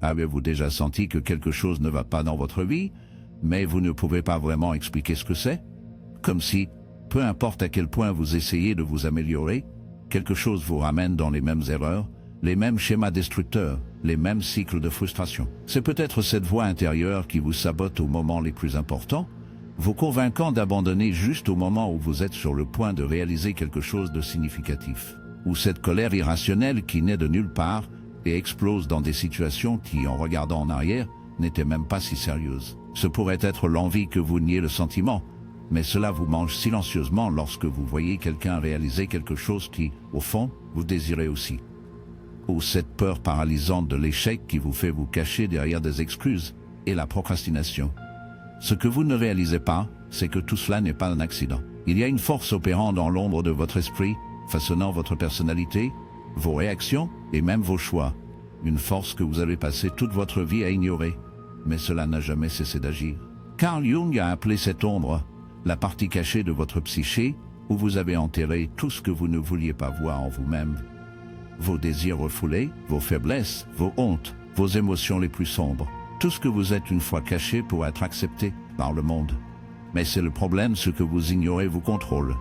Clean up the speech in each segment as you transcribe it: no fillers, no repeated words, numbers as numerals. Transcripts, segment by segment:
Avez-vous déjà senti que quelque chose ne va pas dans votre vie, mais vous ne pouvez pas vraiment expliquer ce que c'est? Comme si, peu importe à quel point vous essayez de vous améliorer, quelque chose vous ramène dans les mêmes erreurs, les mêmes schémas destructeurs, les mêmes cycles de frustration. C'est peut-être cette voix intérieure qui vous sabote aux moments les plus importants, vous convainquant d'abandonner juste au moment où vous êtes sur le point de réaliser quelque chose de significatif. Ou cette colère irrationnelle qui naît de nulle part et explose dans des situations qui, en regardant en arrière, n'étaient même pas si sérieuses. Ce pourrait être l'envie que vous niez le sentiment, mais cela vous mange silencieusement lorsque vous voyez quelqu'un réaliser quelque chose qui, au fond, vous désirez aussi. Ou cette peur paralysante de l'échec qui vous fait vous cacher derrière des excuses et la procrastination. Ce que vous ne réalisez pas, c'est que tout cela n'est pas un accident. Il y a une force opérant dans l'ombre de votre esprit, façonnant votre personnalité, vos réactions et même vos choix. Une force que vous avez passé toute votre vie à ignorer, mais cela n'a jamais cessé d'agir. Carl Jung a appelé cette ombre la partie cachée de votre psyché, où vous avez enterré tout ce que vous ne vouliez pas voir en vous-même. Vos désirs refoulés, vos faiblesses, vos hontes, vos émotions les plus sombres, tout ce que vous êtes une fois caché pour être accepté par le monde. Mais c'est le problème, ce que vous ignorez vous contrôle.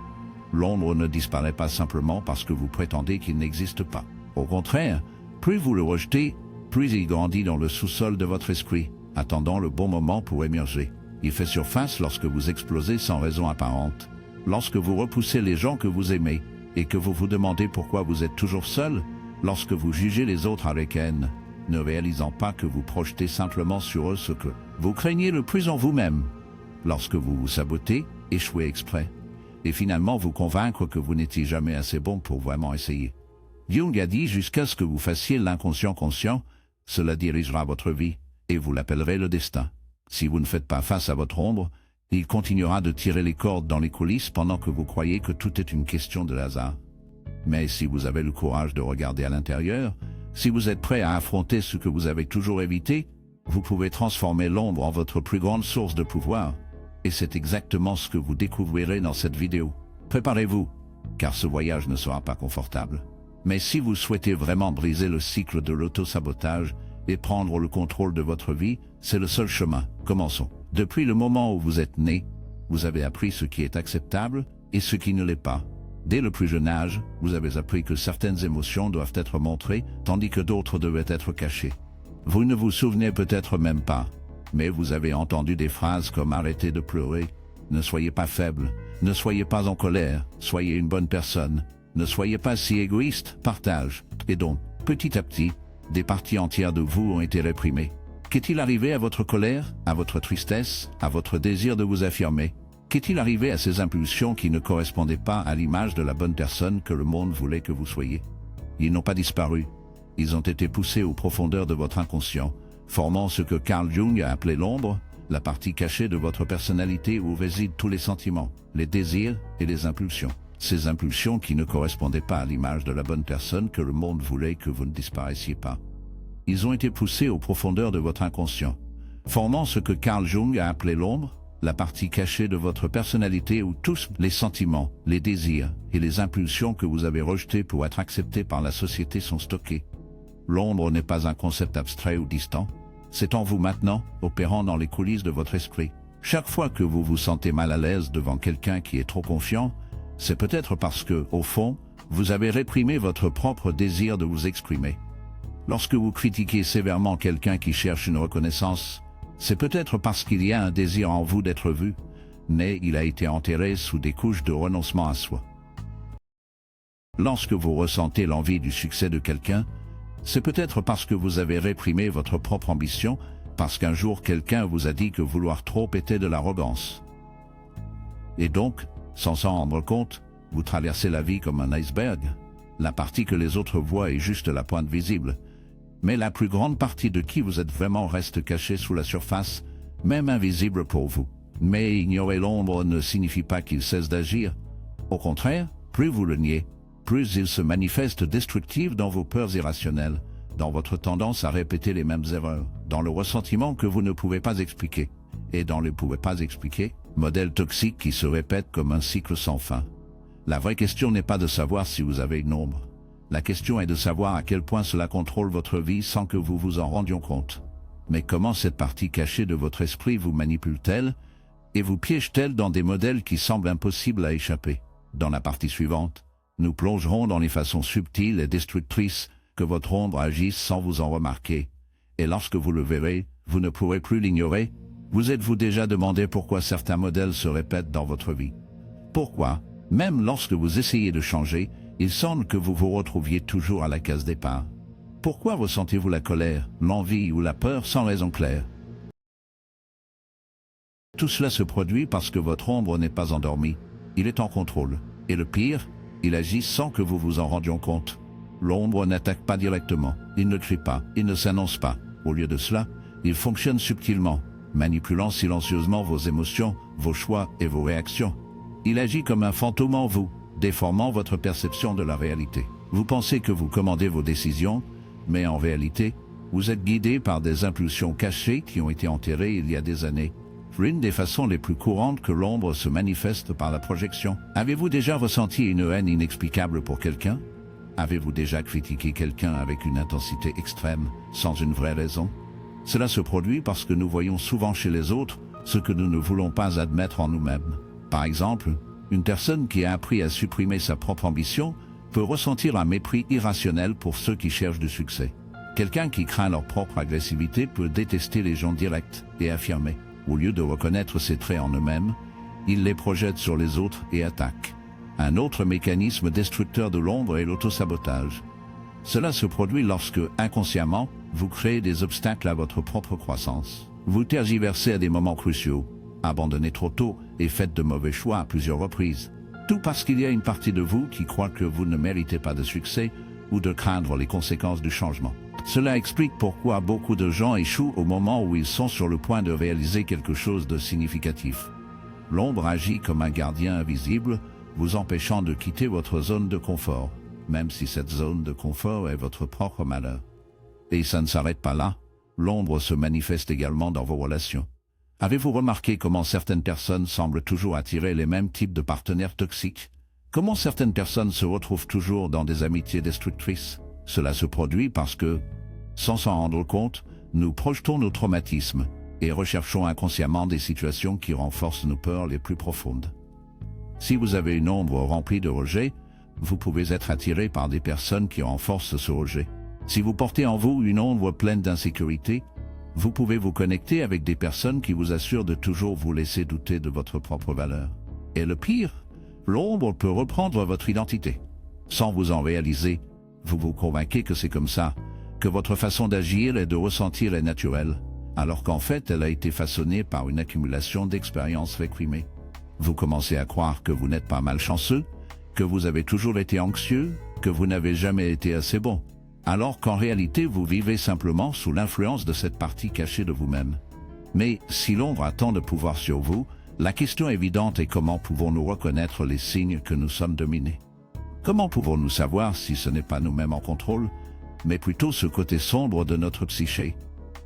L'ombre ne disparaît pas simplement parce que vous prétendez qu'il n'existe pas. Au contraire, plus vous le rejetez, plus il grandit dans le sous-sol de votre esprit, attendant le bon moment pour émerger. Il fait surface lorsque vous explosez sans raison apparente, lorsque vous repoussez les gens que vous aimez, et que vous vous demandez pourquoi vous êtes toujours seul, lorsque vous jugez les autres avec haine, ne réalisant pas que vous projetez simplement sur eux ce que vous craignez le plus en vous-même, lorsque vous vous sabotez, échouez exprès, et finalement vous convaincre que vous n'étiez jamais assez bon pour vraiment essayer. Jung a dit jusqu'à ce que vous fassiez l'inconscient conscient, cela dirigera votre vie, et vous l'appellerez le destin. Si vous ne faites pas face à votre ombre, il continuera de tirer les cordes dans les coulisses pendant que vous croyez que tout est une question de hasard. Mais si vous avez le courage de regarder à l'intérieur, si vous êtes prêt à affronter ce que vous avez toujours évité, vous pouvez transformer l'ombre en votre plus grande source de pouvoir. Et c'est exactement ce que vous découvrirez dans cette vidéo. Préparez-vous, car ce voyage ne sera pas confortable. Mais si vous souhaitez vraiment briser le cycle de l'auto-sabotage et prendre le contrôle de votre vie, c'est le seul chemin. Commençons. Depuis le moment où vous êtes né, vous avez appris ce qui est acceptable et ce qui ne l'est pas. Dès le plus jeune âge, vous avez appris que certaines émotions doivent être montrées, tandis que d'autres devaient être cachées. Vous ne vous souvenez peut-être même pas, mais vous avez entendu des phrases comme « arrêtez de pleurer »,« ne soyez pas faible »,« ne soyez pas en colère »,« soyez une bonne personne »,« ne soyez pas si égoïste »,« partage ». Et donc, petit à petit, des parties entières de vous ont été réprimées. Qu'est-il arrivé à votre colère, à votre tristesse, à votre désir de vous affirmer? Qu'est-il arrivé à ces impulsions qui ne correspondaient pas à l'image de la bonne personne que le monde voulait que vous soyez? Ils n'ont pas disparu. Ils ont été poussés aux profondeurs de votre inconscient, formant ce que Carl Jung a appelé l'ombre, la partie cachée de votre personnalité où résident tous les sentiments, les désirs et les impulsions. Ces impulsions qui ne correspondaient pas à l'image de la bonne personne que le monde voulait que vous ne disparaissiez pas. Ils ont été poussés aux profondeurs de votre inconscient, formant ce que Carl Jung a appelé l'ombre, la partie cachée de votre personnalité où tous les sentiments, les désirs et les impulsions que vous avez rejetés pour être acceptés par la société sont stockés. L'ombre n'est pas un concept abstrait ou distant, c'est en vous maintenant, opérant dans les coulisses de votre esprit. Chaque fois que vous vous sentez mal à l'aise devant quelqu'un qui est trop confiant, c'est peut-être parce que, au fond, vous avez réprimé votre propre désir de vous exprimer. Lorsque vous critiquez sévèrement quelqu'un qui cherche une reconnaissance, c'est peut-être parce qu'il y a un désir en vous d'être vu, mais il a été enterré sous des couches de renoncement à soi. Lorsque vous ressentez l'envie du succès de quelqu'un, c'est peut-être parce que vous avez réprimé votre propre ambition, parce qu'un jour quelqu'un vous a dit que vouloir trop était de l'arrogance. Et donc, sans s'en rendre compte, vous traversez la vie comme un iceberg. La partie que les autres voient est juste la pointe visible. Mais la plus grande partie de qui vous êtes vraiment reste cachée sous la surface, même invisible pour vous. Mais ignorer l'ombre ne signifie pas qu'il cesse d'agir. Au contraire, plus vous le niez, plus il se manifeste destructif dans vos peurs irrationnelles, dans votre tendance à répéter les mêmes erreurs, dans le ressentiment que vous ne pouvez pas expliquer, et dans le « pouvez pas expliquer », modèle toxique qui se répète comme un cycle sans fin. La vraie question n'est pas de savoir si vous avez une ombre, La question est de savoir à quel point cela contrôle votre vie sans que vous vous en rendiez compte. Mais comment cette partie cachée de votre esprit vous manipule-t-elle et vous piège-t-elle dans des modèles qui semblent impossibles à échapper? Dans la partie suivante, nous plongerons dans les façons subtiles et destructrices que votre ombre agisse sans vous en remarquer. Et lorsque vous le verrez, vous ne pourrez plus l'ignorer. Vous êtes-vous déjà demandé pourquoi certains modèles se répètent dans votre vie? Pourquoi, même lorsque vous essayez de changer, il semble que vous vous retrouviez toujours à la case départ? Pourquoi ressentez-vous la colère, l'envie ou la peur sans raison claire? Tout cela se produit parce que votre ombre n'est pas endormie. Il est en contrôle. Et le pire, il agit sans que vous vous en rendiez compte. L'ombre n'attaque pas directement, il ne crie pas, il ne s'annonce pas. Au lieu de cela, il fonctionne subtilement, manipulant silencieusement vos émotions, vos choix et vos réactions. Il agit comme un fantôme en vous, déformant votre perception de la réalité. Vous pensez que vous commandez vos décisions, mais en réalité, vous êtes guidé par des impulsions cachées qui ont été enterrées il y a des années. L'une des façons les plus courantes que l'ombre se manifeste par la projection. Avez-vous déjà ressenti une haine inexplicable pour quelqu'un? Avez-vous déjà critiqué quelqu'un avec une intensité extrême, sans une vraie raison? Cela se produit parce que nous voyons souvent chez les autres ce que nous ne voulons pas admettre en nous-mêmes. Par exemple, une personne qui a appris à supprimer sa propre ambition peut ressentir un mépris irrationnel pour ceux qui cherchent du succès. Quelqu'un qui craint leur propre agressivité peut détester les gens directs et affirmés. Au lieu de reconnaître ces traits en eux-mêmes, ils les projettent sur les autres et attaquent. Un autre mécanisme destructeur de l'ombre est l'autosabotage. Cela se produit lorsque, inconsciemment, vous créez des obstacles à votre propre croissance. Vous tergiversez à des moments cruciaux, abandonnez trop tôt et faites de mauvais choix à plusieurs reprises. Tout parce qu'il y a une partie de vous qui croit que vous ne méritez pas de succès ou de craindre les conséquences du changement. Cela explique pourquoi beaucoup de gens échouent au moment où ils sont sur le point de réaliser quelque chose de significatif. L'ombre agit comme un gardien invisible, vous empêchant de quitter votre zone de confort, même si cette zone de confort est votre propre malheur. Et ça ne s'arrête pas là, l'ombre se manifeste également dans vos relations. Avez-vous remarqué comment certaines personnes semblent toujours attirer les mêmes types de partenaires toxiques? Comment certaines personnes se retrouvent toujours dans des amitiés destructrices? Cela se produit parce que, sans s'en rendre compte, nous projetons nos traumatismes et recherchons inconsciemment des situations qui renforcent nos peurs les plus profondes. Si vous avez une ombre remplie de rejet, vous pouvez être attiré par des personnes qui renforcent ce rejet. Si vous portez en vous une ombre pleine d'insécurité, vous pouvez vous connecter avec des personnes qui vous assurent de toujours vous laisser douter de votre propre valeur. Et le pire, l'ombre peut reprendre votre identité. Sans vous en réaliser, vous vous convainquez que c'est comme ça, que votre façon d'agir et de ressentir est naturelle, alors qu'en fait elle a été façonnée par une accumulation d'expériences réprimées. Vous commencez à croire que vous n'êtes pas malchanceux, que vous avez toujours été anxieux, que vous n'avez jamais été assez bon, alors qu'en réalité vous vivez simplement sous l'influence de cette partie cachée de vous-même. Mais si l'ombre a tant de pouvoir sur vous, la question évidente est comment pouvons-nous reconnaître les signes que nous sommes dominés? Comment pouvons-nous savoir si ce n'est pas nous-mêmes en contrôle, mais plutôt ce côté sombre de notre psyché?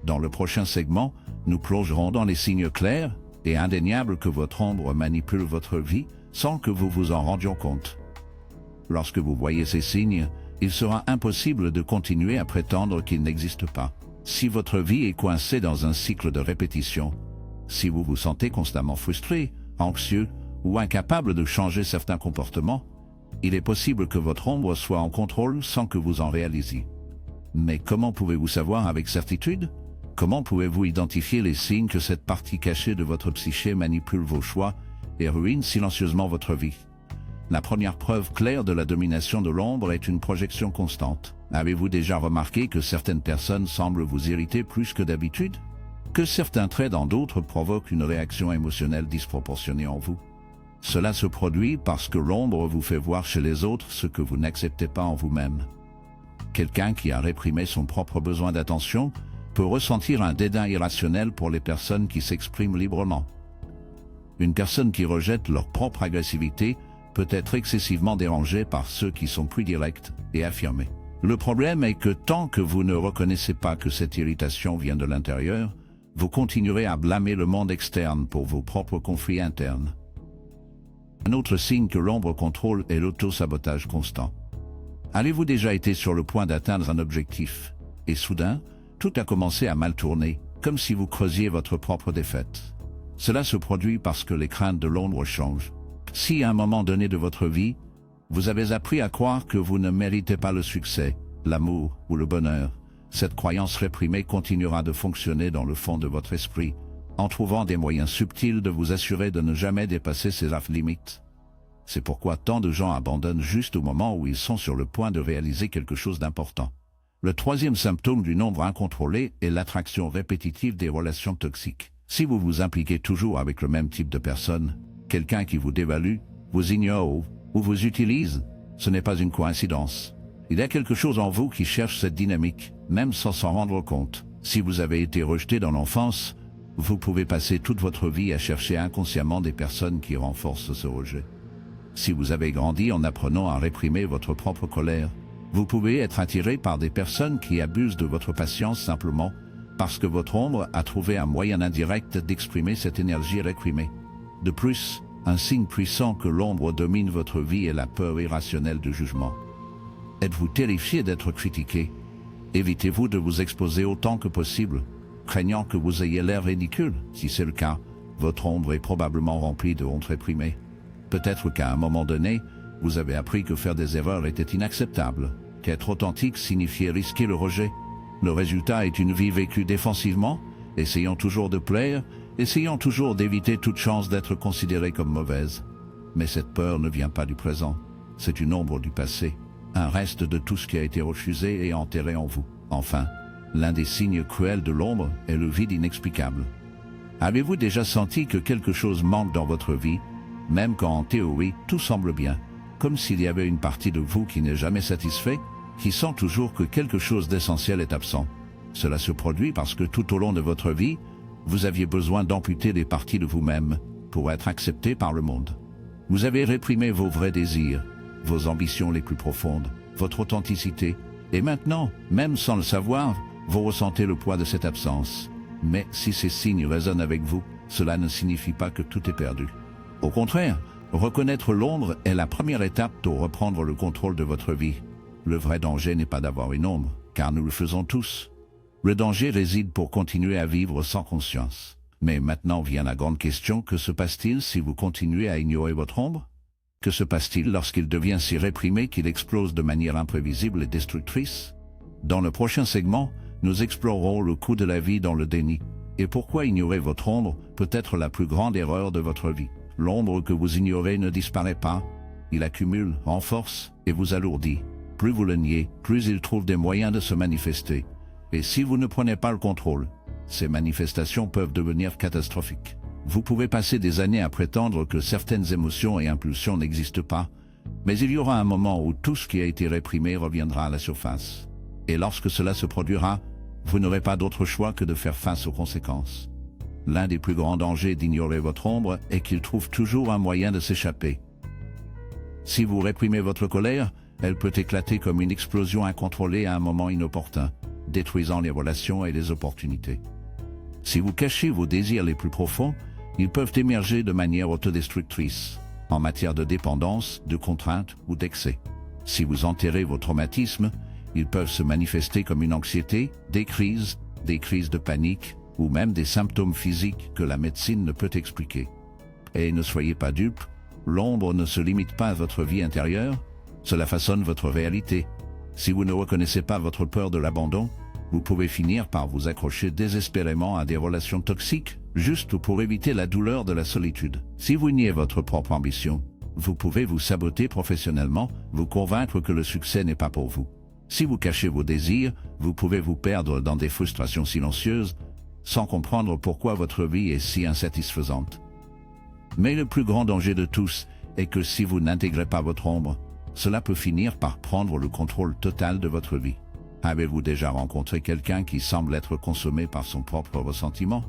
Dans le prochain segment, nous plongerons dans les signes clairs et indéniables que votre ombre manipule votre vie sans que vous vous en rendiez compte. Lorsque vous voyez ces signes, il sera impossible de continuer à prétendre qu'ils n'existent pas. Si votre vie est coincée dans un cycle de répétition, si vous vous sentez constamment frustré, anxieux ou incapable de changer certains comportements, il est possible que votre ombre soit en contrôle sans que vous en réalisiez. Mais comment pouvez-vous savoir avec certitude? Comment pouvez-vous identifier les signes que cette partie cachée de votre psyché manipule vos choix et ruine silencieusement votre vie? La première preuve claire de la domination de l'ombre est une projection constante. Avez-vous déjà remarqué que certaines personnes semblent vous irriter plus que d'habitude? Que certains traits dans d'autres provoquent une réaction émotionnelle disproportionnée en vous? Cela se produit parce que l'ombre vous fait voir chez les autres ce que vous n'acceptez pas en vous-même. Quelqu'un qui a réprimé son propre besoin d'attention peut ressentir un dédain irrationnel pour les personnes qui s'expriment librement. Une personne qui rejette leur propre agressivité peut être excessivement dérangée par ceux qui sont plus directs et affirmés. Le problème est que tant que vous ne reconnaissez pas que cette irritation vient de l'intérieur, vous continuerez à blâmer le monde externe pour vos propres conflits internes. Un autre signe que l'ombre contrôle est l'auto-sabotage constant. Avez-vous déjà été sur le point d'atteindre un objectif, et soudain, tout a commencé à mal tourner, comme si vous creusiez votre propre défaite? Cela se produit parce que les craintes de l'ombre changent. Si à un moment donné de votre vie, vous avez appris à croire que vous ne méritez pas le succès, l'amour ou le bonheur, cette croyance réprimée continuera de fonctionner dans le fond de votre esprit, en trouvant des moyens subtils de vous assurer de ne jamais dépasser ces limites. C'est pourquoi tant de gens abandonnent juste au moment où ils sont sur le point de réaliser quelque chose d'important. Le troisième symptôme du nombre incontrôlé est l'attraction répétitive des relations toxiques. Si vous vous impliquez toujours avec le même type de personne, quelqu'un qui vous dévalue, vous ignore ou vous utilise, ce n'est pas une coïncidence. Il y a quelque chose en vous qui cherche cette dynamique, même sans s'en rendre compte. Si vous avez été rejeté dans l'enfance, vous pouvez passer toute votre vie à chercher inconsciemment des personnes qui renforcent ce rejet. Si vous avez grandi en apprenant à réprimer votre propre colère, vous pouvez être attiré par des personnes qui abusent de votre patience simplement parce que votre ombre a trouvé un moyen indirect d'exprimer cette énergie réprimée. De plus, un signe puissant que l'ombre domine votre vie est la peur irrationnelle du jugement. Êtes-vous terrifié d'être critiqué? Évitez-vous de vous exposer autant que possible, craignant que vous ayez l'air ridicule. Si c'est le cas, votre ombre est probablement remplie de honte réprimée. Peut-être qu'à un moment donné, vous avez appris que faire des erreurs était inacceptable, qu'être authentique signifiait risquer le rejet. Le résultat est une vie vécue défensivement, essayant toujours de plaire, essayant toujours d'éviter toute chance d'être considérée comme mauvaise. Mais cette peur ne vient pas du présent, c'est une ombre du passé, un reste de tout ce qui a été refusé et enterré en vous. Enfin, l'un des signes cruels de l'ombre est le vide inexplicable. Avez-vous déjà senti que quelque chose manque dans votre vie, même quand en théorie tout semble bien, comme s'il y avait une partie de vous qui n'est jamais satisfait, qui sent toujours que quelque chose d'essentiel est absent? Cela se produit parce que tout au long de votre vie, vous aviez besoin d'amputer des parties de vous-même pour être accepté par le monde. Vous avez réprimé vos vrais désirs, vos ambitions les plus profondes, votre authenticité, et maintenant, même sans le savoir, vous ressentez le poids de cette absence. Mais si ces signes résonnent avec vous, cela ne signifie pas que tout est perdu. Au contraire, reconnaître l'ombre est la première étape pour reprendre le contrôle de votre vie. Le vrai danger n'est pas d'avoir une ombre, car nous le faisons tous. Le danger réside pour continuer à vivre sans conscience. Mais maintenant vient la grande question, que se passe-t-il si vous continuez à ignorer votre ombre? Que se passe-t-il lorsqu'il devient si réprimé qu'il explose de manière imprévisible et destructrice? Dans le prochain segment, nous explorerons le coût de la vie dans le déni, et pourquoi ignorer votre ombre peut être la plus grande erreur de votre vie. L'ombre que vous ignorez ne disparaît pas, il accumule, renforce et vous alourdit. Plus vous le niez, plus il trouve des moyens de se manifester. Et si vous ne prenez pas le contrôle, ces manifestations peuvent devenir catastrophiques. Vous pouvez passer des années à prétendre que certaines émotions et impulsions n'existent pas, mais il y aura un moment où tout ce qui a été réprimé reviendra à la surface. Et lorsque cela se produira, vous n'aurez pas d'autre choix que de faire face aux conséquences. L'un des plus grands dangers d'ignorer votre ombre est qu'il trouve toujours un moyen de s'échapper. Si vous réprimez votre colère, elle peut éclater comme une explosion incontrôlée à un moment inopportun, détruisant les relations et les opportunités. Si vous cachez vos désirs les plus profonds, ils peuvent émerger de manière autodestructrice, en matière de dépendance, de contrainte ou d'excès. Si vous enterrez vos traumatismes, ils peuvent se manifester comme une anxiété, des crises de panique, ou même des symptômes physiques que la médecine ne peut expliquer. Et ne soyez pas dupes, l'ombre ne se limite pas à votre vie intérieure, cela façonne votre réalité. Si vous ne reconnaissez pas votre peur de l'abandon, vous pouvez finir par vous accrocher désespérément à des relations toxiques, juste pour éviter la douleur de la solitude. Si vous niez votre propre ambition, vous pouvez vous saboter professionnellement, vous convaincre que le succès n'est pas pour vous. Si vous cachez vos désirs, vous pouvez vous perdre dans des frustrations silencieuses, sans comprendre pourquoi votre vie est si insatisfaisante. Mais le plus grand danger de tous est que si vous n'intégrez pas votre ombre, cela peut finir par prendre le contrôle total de votre vie. Avez-vous déjà rencontré quelqu'un qui semble être consommé par son propre ressentiment,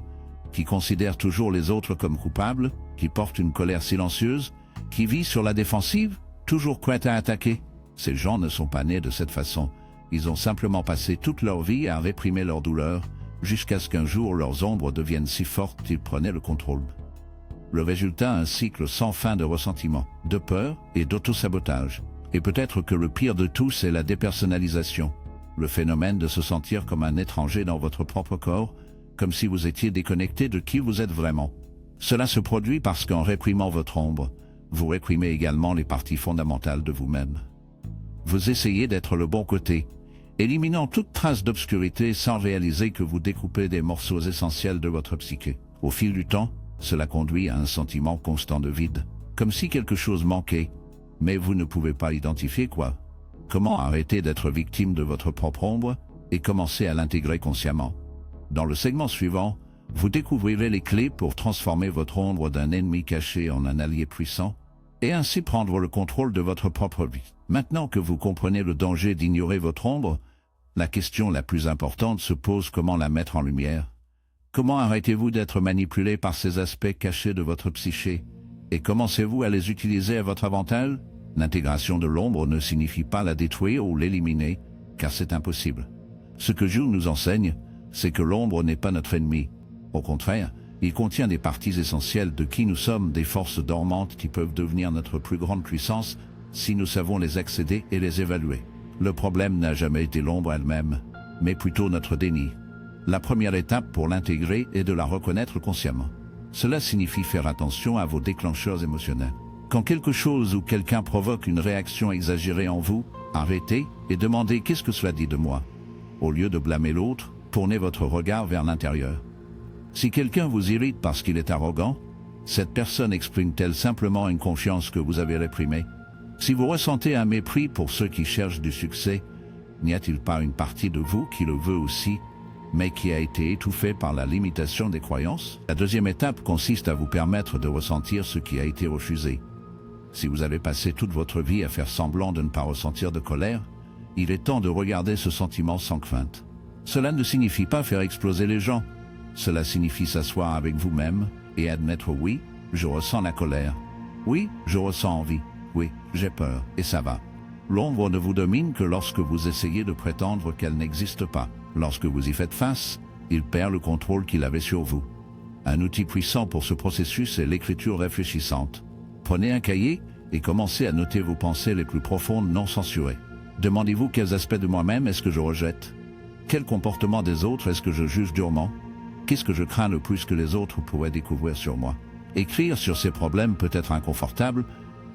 qui considère toujours les autres comme coupables, qui porte une colère silencieuse, qui vit sur la défensive, toujours prêt à attaquer? Ces gens ne sont pas nés de cette façon. Ils ont simplement passé toute leur vie à réprimer leur douleur, jusqu'à ce qu'un jour leurs ombres deviennent si fortes qu'ils prenaient le contrôle. Le résultat, un cycle sans fin de ressentiment, de peur et d'autosabotage. Et peut-être que le pire de tout, c'est la dépersonnalisation, le phénomène de se sentir comme un étranger dans votre propre corps, comme si vous étiez déconnecté de qui vous êtes vraiment. Cela se produit parce qu'en réprimant votre ombre, vous réprimez également les parties fondamentales de vous-même. Vous essayez d'être le bon côté, éliminant toute trace d'obscurité sans réaliser que vous découpez des morceaux essentiels de votre psyché. Au fil du temps, cela conduit à un sentiment constant de vide, comme si quelque chose manquait, mais vous ne pouvez pas identifier quoi. Comment arrêter d'être victime de votre propre ombre et commencer à l'intégrer consciemment? Dans le segment suivant, vous découvrirez les clés pour transformer votre ombre d'un ennemi caché en un allié puissant et ainsi prendre le contrôle de votre propre vie. Maintenant que vous comprenez le danger d'ignorer votre ombre, la question la plus importante se pose: comment la mettre en lumière? Comment arrêtez-vous d'être manipulé par ces aspects cachés de votre psyché? Et commencez-vous à les utiliser à votre avantage? L'intégration de l'ombre ne signifie pas la détruire ou l'éliminer, car c'est impossible. Ce que Jung nous enseigne, c'est que l'ombre n'est pas notre ennemi. Au contraire, il contient des parties essentielles de qui nous sommes, des forces dormantes qui peuvent devenir notre plus grande puissance si nous savons les accéder et les évaluer. Le problème n'a jamais été l'ombre elle-même, mais plutôt notre déni. La première étape pour l'intégrer est de la reconnaître consciemment. Cela signifie faire attention à vos déclencheurs émotionnels. Quand quelque chose ou quelqu'un provoque une réaction exagérée en vous, arrêtez et demandez: qu'est-ce que cela dit de moi? Au lieu de blâmer l'autre, tournez votre regard vers l'intérieur. Si quelqu'un vous irrite parce qu'il est arrogant, cette personne exprime-t-elle simplement une confiance que vous avez réprimée? Si vous ressentez un mépris pour ceux qui cherchent du succès, n'y a-t-il pas une partie de vous qui le veut aussi, mais qui a été étouffée par la limitation des croyances? La deuxième étape consiste à vous permettre de ressentir ce qui a été refusé. Si vous avez passé toute votre vie à faire semblant de ne pas ressentir de colère, il est temps de regarder ce sentiment sans crainte. Cela ne signifie pas faire exploser les gens. Cela signifie s'asseoir avec vous-même et admettre: oui, je ressens la colère. Oui, je ressens envie. Oui, j'ai peur, et ça va. L'ombre ne vous domine que lorsque vous essayez de prétendre qu'elle n'existe pas. Lorsque vous y faites face, il perd le contrôle qu'il avait sur vous. Un outil puissant pour ce processus est l'écriture réfléchissante. Prenez un cahier et commencez à noter vos pensées les plus profondes non censurées. Demandez-vous: quels aspects de moi-même est-ce que je rejette? Quel comportement des autres est-ce que je juge durement? Qu'est-ce que je crains le plus que les autres pourraient découvrir sur moi? Écrire sur ces problèmes peut être inconfortable,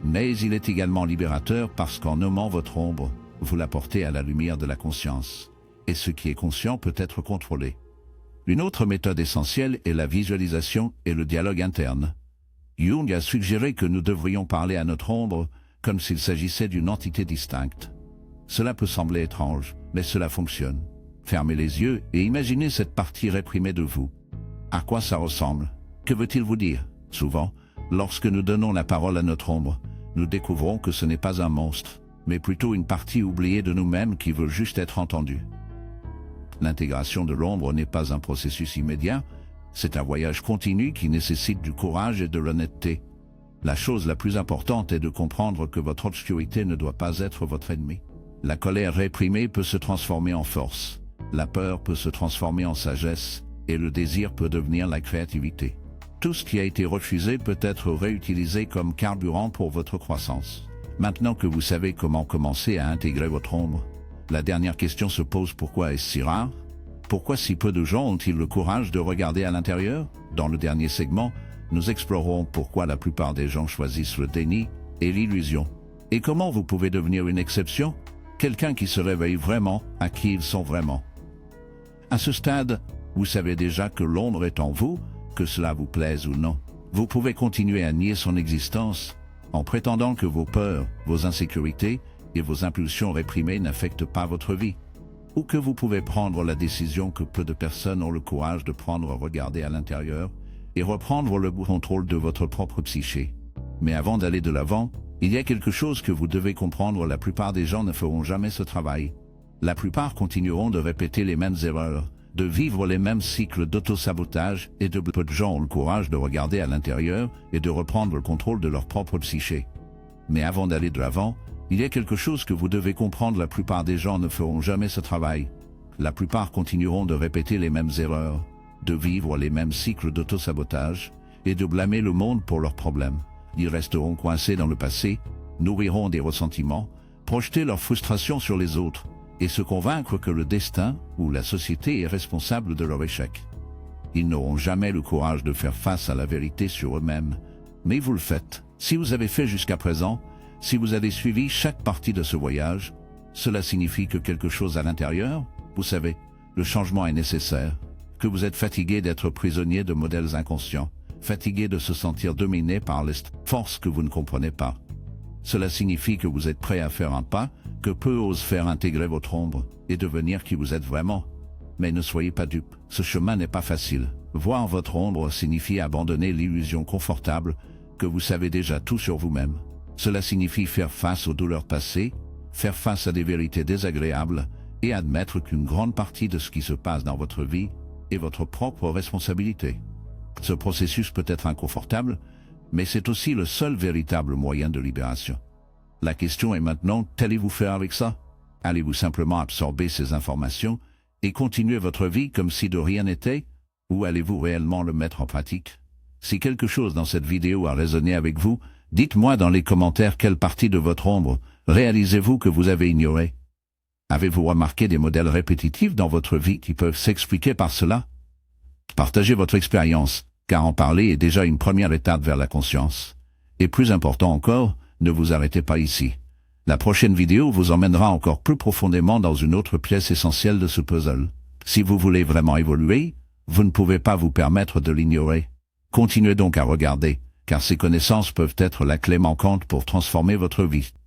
mais il est également libérateur parce qu'en nommant votre ombre, vous la portez à la lumière de la conscience. Et ce qui est conscient peut être contrôlé. Une autre méthode essentielle est la visualisation et le dialogue interne. Jung a suggéré que nous devrions parler à notre ombre comme s'il s'agissait d'une entité distincte. Cela peut sembler étrange, mais cela fonctionne. Fermez les yeux et imaginez cette partie réprimée de vous. À quoi ça ressemble? Que veut-il vous dire? Souvent, lorsque nous donnons la parole à notre ombre, nous découvrons que ce n'est pas un monstre, mais plutôt une partie oubliée de nous-mêmes qui veut juste être entendue. L'intégration de l'ombre n'est pas un processus immédiat, c'est un voyage continu qui nécessite du courage et de l'honnêteté. La chose la plus importante est de comprendre que votre obscurité ne doit pas être votre ennemi. La colère réprimée peut se transformer en force, la peur peut se transformer en sagesse, et le désir peut devenir la créativité. Tout ce qui a été refusé peut être réutilisé comme carburant pour votre croissance. Maintenant que vous savez comment commencer à intégrer votre ombre, la dernière question se pose: pourquoi est-ce si rare? Pourquoi si peu de gens ont-ils le courage de regarder à l'intérieur? Dans le dernier segment, nous explorerons pourquoi la plupart des gens choisissent le déni et l'illusion. Et comment vous pouvez devenir une exception, quelqu'un qui se réveille vraiment à qui ils sont vraiment. À ce stade, vous savez déjà que l'ombre est en vous, que cela vous plaise ou non. Vous pouvez continuer à nier son existence en prétendant que vos peurs, vos insécurités et vos impulsions réprimées n'affectent pas votre vie. Ou que vous pouvez prendre la décision que peu de personnes ont le courage de prendre: regarder à l'intérieur et reprendre le contrôle de votre propre psyché. Mais avant d'aller de l'avant, il y a quelque chose que vous devez comprendre: la plupart des gens ne feront jamais ce travail. La plupart continueront de répéter les mêmes erreurs, de vivre les mêmes cycles d'auto-sabotage, et peu de gens ont le courage de regarder à l'intérieur et de reprendre le contrôle de leur propre psyché. Mais avant d'aller de l'avant, il y a quelque chose que vous devez comprendre: la plupart des gens ne feront jamais ce travail. La plupart continueront de répéter les mêmes erreurs, de vivre les mêmes cycles d'auto-sabotage, et de blâmer le monde pour leurs problèmes. Ils resteront coincés dans le passé, nourriront des ressentiments, projeter leur frustration sur les autres et se convaincre que le destin ou la société est responsable de leur échec. Ils n'auront jamais le courage de faire face à la vérité sur eux-mêmes, mais vous le faites. Si vous avez fait jusqu'à présent, si vous avez suivi chaque partie de ce voyage, cela signifie que quelque chose à l'intérieur, vous savez, le changement est nécessaire, que vous êtes fatigué d'être prisonnier de modèles inconscients, fatigué de se sentir dominé par les forces que vous ne comprenez pas. Cela signifie que vous êtes prêt à faire un pas, que peu osent faire intégrer votre ombre et devenir qui vous êtes vraiment. Mais ne soyez pas dupes, ce chemin n'est pas facile. Voir votre ombre signifie abandonner l'illusion confortable que vous savez déjà tout sur vous-même. Cela signifie faire face aux douleurs passées, faire face à des vérités désagréables et admettre qu'une grande partie de ce qui se passe dans votre vie est votre propre responsabilité. Ce processus peut être inconfortable, mais c'est aussi le seul véritable moyen de libération. La question est maintenant, qu'allez-vous faire avec ça? Allez-vous simplement absorber ces informations et continuer votre vie comme si de rien n'était, ou allez-vous réellement le mettre en pratique? Si quelque chose dans cette vidéo a résonné avec vous, dites-moi dans les commentaires quelle partie de votre ombre réalisez-vous que vous avez ignorée. Avez-vous remarqué des modèles répétitifs dans votre vie qui peuvent s'expliquer par cela? Partagez votre expérience, car en parler est déjà une première étape vers la conscience. Et plus important encore, ne vous arrêtez pas ici. La prochaine vidéo vous emmènera encore plus profondément dans une autre pièce essentielle de ce puzzle. Si vous voulez vraiment évoluer, vous ne pouvez pas vous permettre de l'ignorer. Continuez donc à regarder, car ces connaissances peuvent être la clé manquante pour transformer votre vie.